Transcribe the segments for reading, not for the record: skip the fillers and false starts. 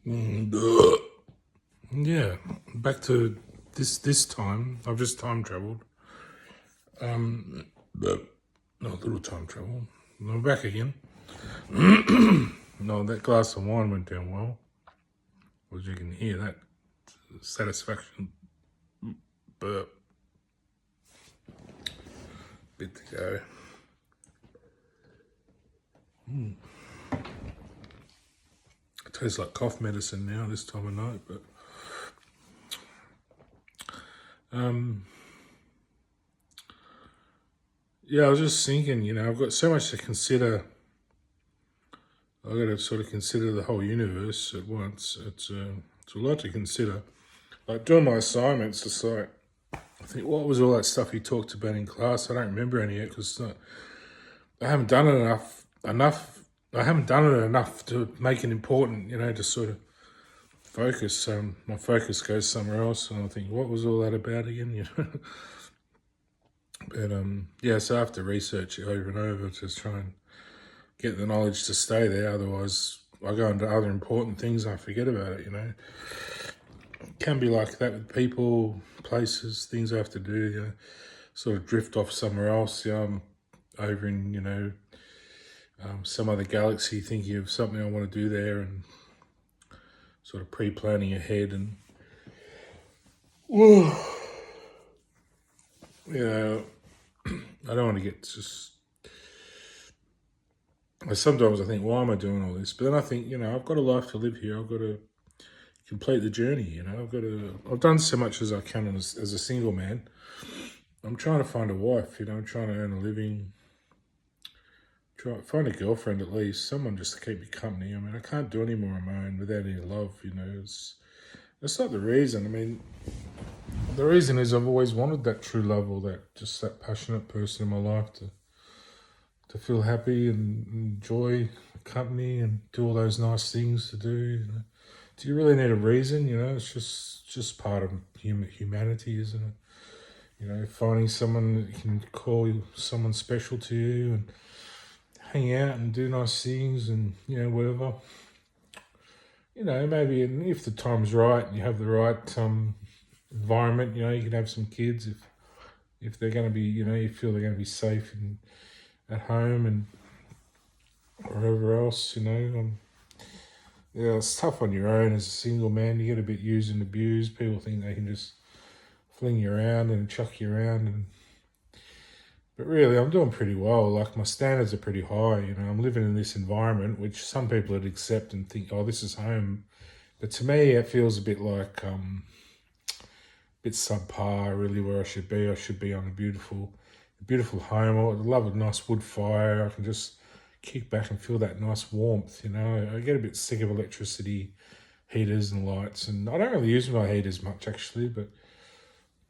Yeah, back to this time. I've just time traveled. But no, a little time travel. I'm back again. No, that glass of wine went down well. As you can hear, that satisfaction burp. Bit to go. It tastes like cough medicine now this time of night, but yeah, I was just thinking, I've got so much to consider. I've got to sort of consider the whole universe at once. It's a lot to consider. Like doing my assignments, it's like, I think, what was all that stuff you talked about in class? I don't remember any yet because I haven't done it enough. I haven't done it enough to make it important, to sort of focus. My focus goes somewhere else, and I think, what was all that about again? But yeah, so I have to research it over and over to try and get the knowledge to stay there. Otherwise, I go into other important things and I forget about it. It can be like that with people, places, things I have to do. Sort of drift off somewhere else. I'm over in some other galaxy, thinking of something I want to do there, and sort of pre-planning ahead. And I don't want to get just. Sometimes I think, why am I doing all this? But then I think, I've got a life to live here. I've got to complete the journey. I've done so much as I can as a single man. I'm trying to find a wife. I'm trying to earn a living. Try find a girlfriend at least, someone just to keep me company. I mean, I can't do any more on my own without any love. That's not the reason. I mean, the reason is I've always wanted that true love, or that passionate person in my life to feel happy and enjoy company and do all those nice things to do. Do you really need a reason? It's just part of humanity, isn't it? Finding someone that you can call someone special to you and hang out and do nice things and, whatever. Maybe if the time's right and you have the right environment, you can have some kids if they're going to be, you feel they're going to be safe and at home and wherever else, yeah, it's tough on your own as a single man. You get a bit used and abused. People think they can just fling you around and chuck you around, but really, I'm doing pretty well. Like, my standards are pretty high. I'm living in this environment, which some people would accept and think, oh, this is home. But to me, it feels a bit like, a bit subpar, really, where I should be. I should be on a beautiful home. I love a nice wood fire. I can just kick back and feel that nice warmth. I get a bit sick of electricity, heaters and lights, and I don't really use my heaters much, actually, but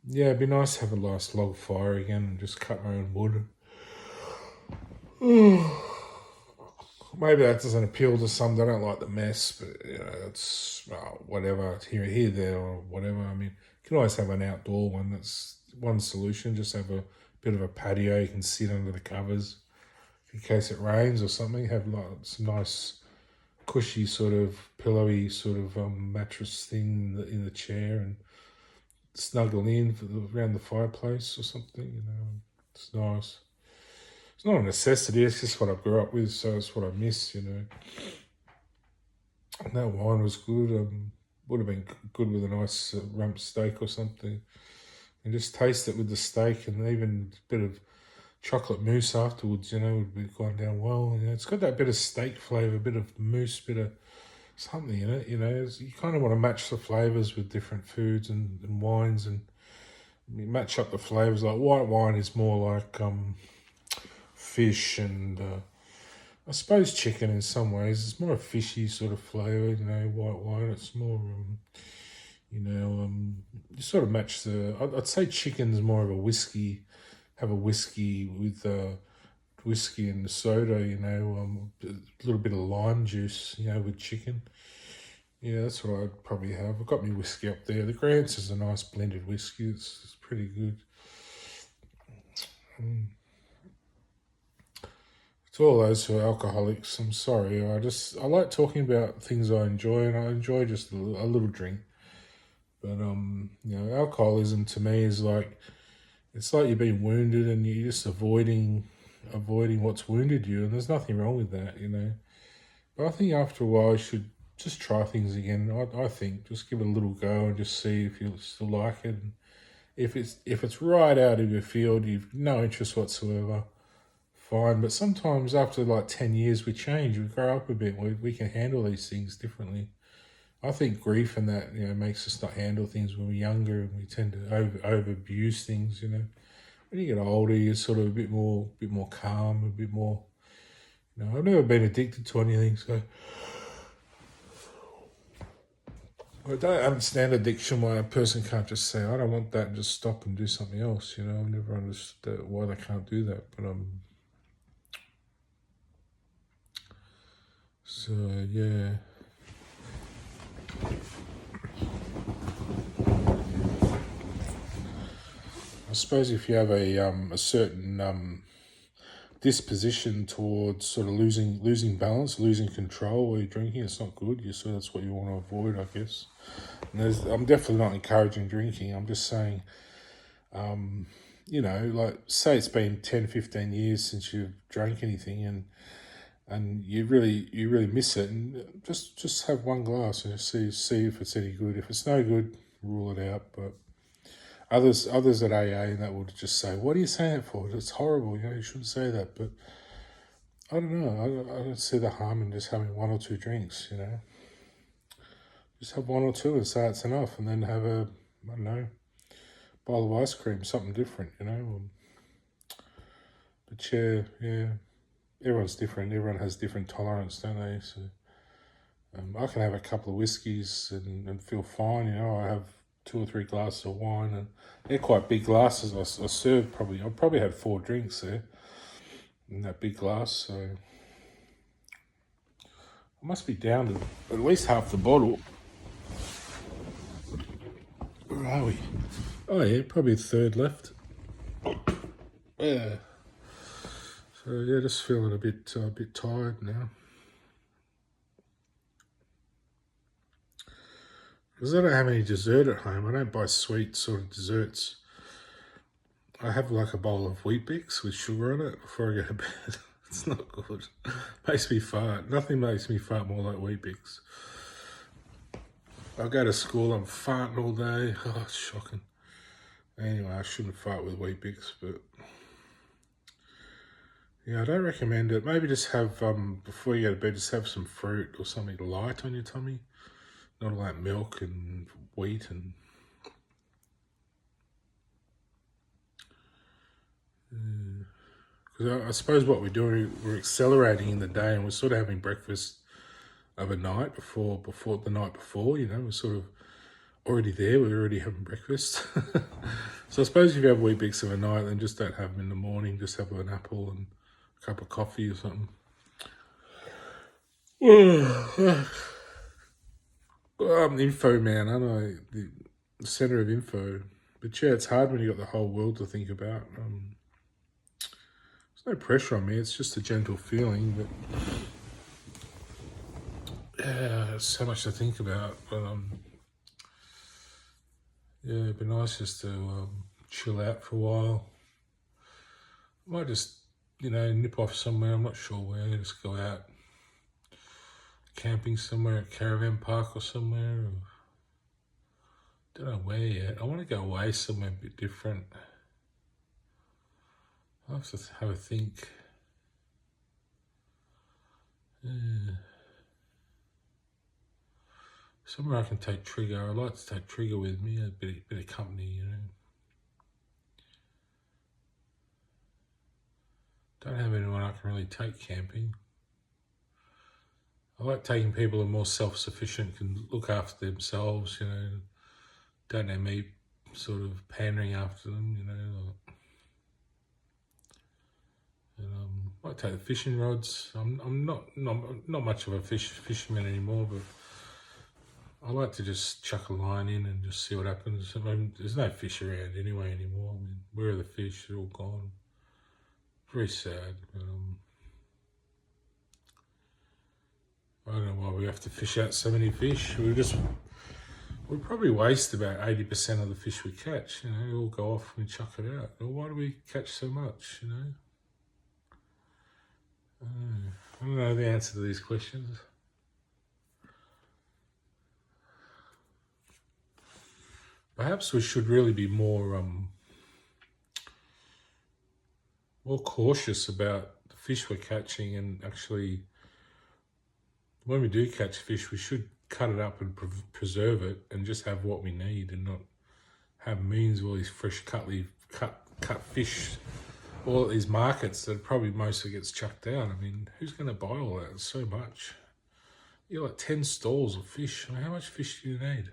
yeah, it'd be nice to have a nice log fire again and just cut my own wood. Maybe that doesn't appeal to some. They don't like the mess, but it's whatever. Here, there, or whatever. I mean, you can always have an outdoor one. That's one solution. Just have a bit of a patio. You can sit under the covers in case it rains or something. Have like some nice, cushy sort of pillowy sort of mattress thing in the chair and snuggle in around the fireplace or something. It's nice. It's not a necessity. It's just what I grew up with, so it's what I miss. And that wine was good. Would have been good with a nice rump steak or something, and just taste it with the steak, and even a bit of chocolate mousse afterwards. Would be going down well. It's got that bit of steak flavour, a bit of mousse, bit of something in it. You kind of want to match the flavors with different foods and wines, and you match up the flavors. Like white wine is more like fish, and I suppose chicken in some ways. It's more a fishy sort of flavor. White wine. It's more you sort of match I'd say chicken's more of a whiskey. Have a whiskey with whiskey and the soda, a little bit of lime juice, with chicken. Yeah, that's what I'd probably have. I've got my whiskey up there. The Grant's is a nice blended whiskey. It's pretty good. To all those who are alcoholics, I'm sorry. I like talking about things I enjoy, and I enjoy just a little drink. But alcoholism to me is like it's like you've been wounded and you're just avoiding what's wounded you, and there's nothing wrong with that. But I think after a while you should just try things again. I think just give it a little go and just see if you still like it. And if it's right out of your field, you've no interest whatsoever, fine. But sometimes after like 10 years, we change, we grow up a bit, we can handle these things differently. I think grief and that makes us not handle things when we're younger, and we tend to over abuse things. When you get older, you're sort of a bit more calm, a bit more. I've never been addicted to anything, so I don't understand addiction. Why a person can't just say, "I don't want that," and just stop and do something else. I've never understood why they can't do that. But so yeah. I suppose if you have a certain disposition towards sort of losing balance, losing control while you're drinking, it's not good. That's what you want to avoid, I guess. And I'm definitely not encouraging drinking. I'm just saying, like say it's been 10, 15 years since you've drank anything, and you really miss it, and just have one glass and see if it's any good. If it's no good, rule it out. But others at AA and that would just say, "What are you saying it for? It's horrible. You shouldn't say that." But I don't know. I don't see the harm in just having one or two drinks. Just have one or two and say it's enough, and then have I don't know, bowl of ice cream, something different. But yeah, everyone's different. Everyone has different tolerance, don't they? So I can have a couple of whiskeys and feel fine. I have 2 or 3 glasses of wine, and they're quite big glasses. I served I probably had 4 drinks there in that big glass, so I must be down to at least half the bottle. Where are we? Oh yeah, probably a third left. Yeah. So yeah, just feeling a bit tired now. Because I don't have any dessert at home. I don't buy sweet sort of desserts. I have like a bowl of Weet-Bix with sugar on it before I go to bed. It's not good. Makes me fart. Nothing makes me fart more like Weet-Bix. I go to school, I'm farting all day. Oh, it's shocking. Anyway, I shouldn't fart with Weet-Bix, but yeah, I don't recommend it. Maybe just have, before you go to bed, just have some fruit or something light on your tummy. Not all that milk and wheat and... Because I suppose what we're doing, we're accelerating in the day, and we're sort of having breakfast overnight before the night before. We're sort of already there. We're already having breakfast. So I suppose if you have Weet-Bix overnight, then just don't have them in the morning. Just have an apple and a cup of coffee or something. I'm info man, aren't I? The centre of info. But yeah, it's hard when you got the whole world to think about. There's no pressure on me. It's just a gentle feeling. But yeah, so much to think about. But yeah, it'd be nice just to chill out for a while. I might just nip off somewhere. I'm not sure where. Just go out camping somewhere, at Caravan Park or somewhere. Don't know where yet. I want to go away somewhere a bit different. I'll have to have a think. Yeah. Somewhere I can take Trigger. I'd like to take Trigger with me, a bit of company, Don't have anyone I can really take camping. I like taking people who are more self-sufficient, can look after themselves, Don't have me sort of pandering after them, I might take the fishing rods. I'm not much of a fisherman anymore, but I like to just chuck a line in and just see what happens. There's no fish around anyway anymore. Where are the fish? They're all gone. Very sad. But, I don't know why we have to fish out so many fish. We probably waste about 80% of the fish we catch. You know, we all go off and chuck it out. Well, why do we catch so much? You know, I don't know the answer to these questions. Perhaps we should really be more cautious about the fish we're catching, and actually, when we do catch fish, we should cut it up and preserve it, and just have what we need, and not have millions of all these fresh cut fish, all at these markets that probably mostly gets chucked out. I mean, who's going to buy all that? It's so much. You're like 10 stalls of fish. I mean, how much fish do you need?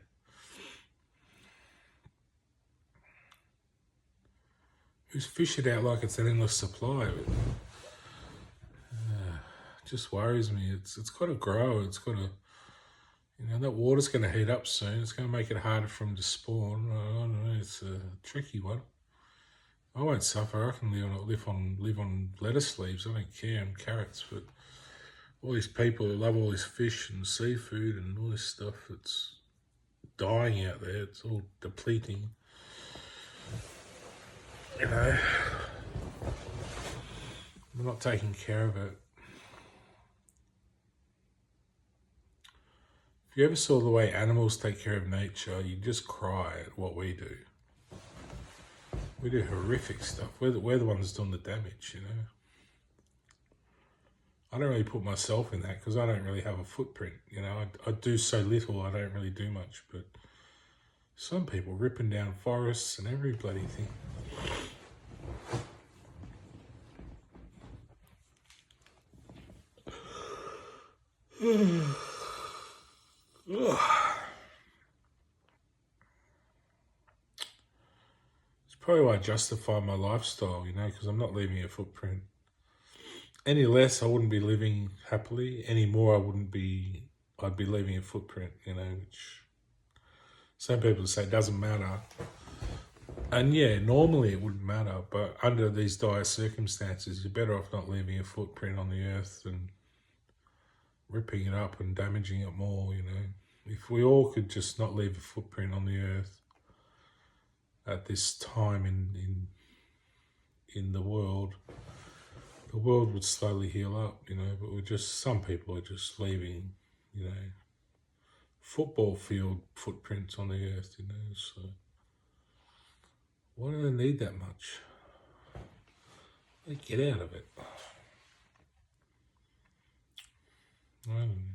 Who's fish it out like it's an endless supply? It just worries me. It's got to grow. It's got to, you know, that water's going to heat up soon. It's going to make it harder for them to spawn. I don't know. It's a tricky one. I won't suffer. I can live on lettuce leaves. I don't care, and carrots. But all these people who love all this fish and seafood and all this stuff, it's dying out there. It's all depleting. You know, we're not taking care of it. If you ever saw the way animals take care of nature, you just cry at what we do. We do horrific stuff. We're the ones doing the damage, you know. I don't really put myself in that because I don't really have a footprint, you know. I do so little, I don't really do much. But some people ripping down forests and every bloody thing. It's probably why I justify my lifestyle, you know, because I'm not leaving a footprint. Any less, I wouldn't be living happily. Any more, I'd be leaving a footprint, you know, which some people say doesn't matter. And yeah, normally it wouldn't matter, but under these dire circumstances, you're better off not leaving a footprint on the earth than ripping it up and damaging it more, you know. If we all could just not leave a footprint on the earth at this time in the world would slowly heal up, you know. But some people are just leaving, you know, football field footprints on the earth, you know. So why do they need that much? They get out of it. I don't know.